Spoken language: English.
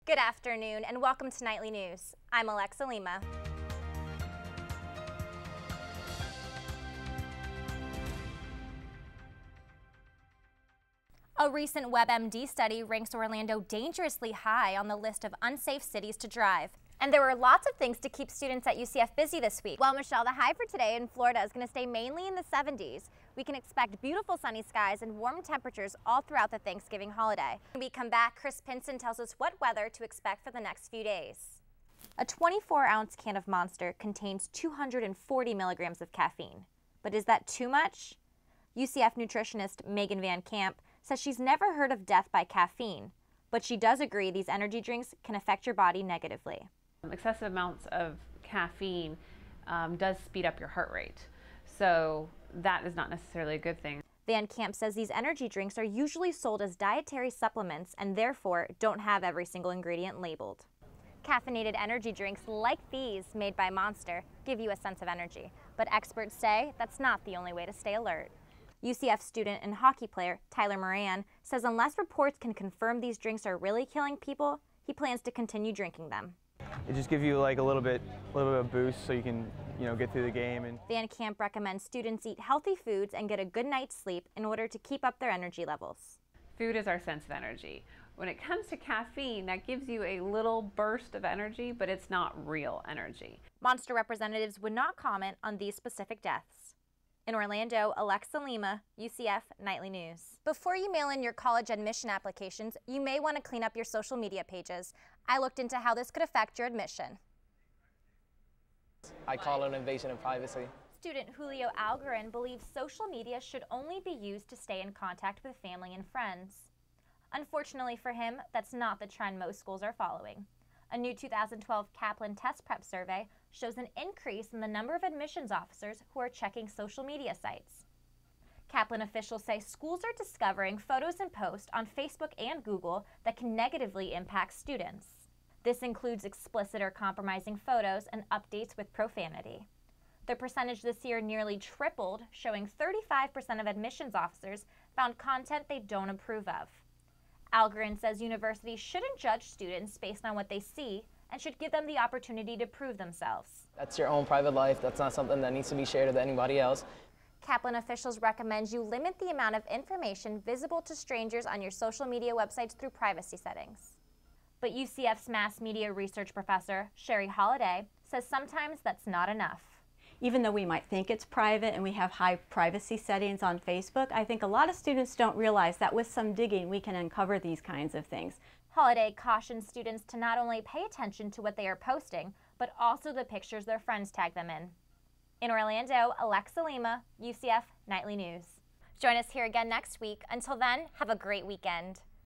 Good afternoon and welcome to Nightly News. I'm Alexa Lima. A recent WebMD study ranks Orlando dangerously high on the list of unsafe cities to drive. And there were lots of things to keep students at UCF busy this week. Well, Michelle, the high for today in Florida is going to stay mainly in the 70s. We can expect beautiful sunny skies and warm temperatures all throughout the Thanksgiving holiday. When we come back, Chris Pinson tells us what weather to expect for the next few days. A 24-ounce can of Monster contains 240 milligrams of caffeine. But is that too much? UCF nutritionist Megan Van Camp says she's never heard of death by caffeine, but she does agree these energy drinks can affect your body negatively. Excessive amounts of caffeine does speed up your heart rate, so that is not necessarily a good thing. Van Camp says these energy drinks are usually sold as dietary supplements and therefore don't have every single ingredient labeled. Caffeinated energy drinks like these made by Monster give you a sense of energy, but experts say that's not the only way to stay alert. UCF student and hockey player Tyler Moran says unless reports can confirm these drinks are really killing people, he plans to continue drinking them. It just gives you like a little bit of boost so you can, get through the game. And Van Camp recommends students eat healthy foods and get a good night's sleep in order to keep up their energy levels. Food is our sense of energy. When it comes to caffeine, that gives you a little burst of energy, but it's not real energy. Monster representatives would not comment on these specific deaths. In Orlando, Alexa Lima, UCF Nightly News. Before you mail in your college admission applications, you may want to clean up your social media pages. I looked into how this could affect your admission. I call it an invasion of privacy. Student Julio Algarin believes social media should only be used to stay in contact with family and friends. Unfortunately for him, that's not the trend most schools are following. A new 2012 Kaplan Test Prep survey shows an increase in the number of admissions officers who are checking social media sites. Kaplan officials say schools are discovering photos and posts on Facebook and Google that can negatively impact students. This includes explicit or compromising photos and updates with profanity. The percentage this year nearly tripled, showing 35% of admissions officers found content they don't approve of. Algarin says universities shouldn't judge students based on what they see and should give them the opportunity to prove themselves. That's your own private life. That's not something that needs to be shared with anybody else. Kaplan officials recommend you limit the amount of information visible to strangers on your social media websites through privacy settings. But UCF's mass media research professor, Sherry Holliday, says sometimes that's not enough. Even though we might think it's private and we have high privacy settings on Facebook, I think a lot of students don't realize that with some digging we can uncover these kinds of things. Holliday cautions students to not only pay attention to what they are posting, but also the pictures their friends tag them in. In Orlando, Alexa Lima, UCF Nightly News. Join us here again next week. Until then, have a great weekend.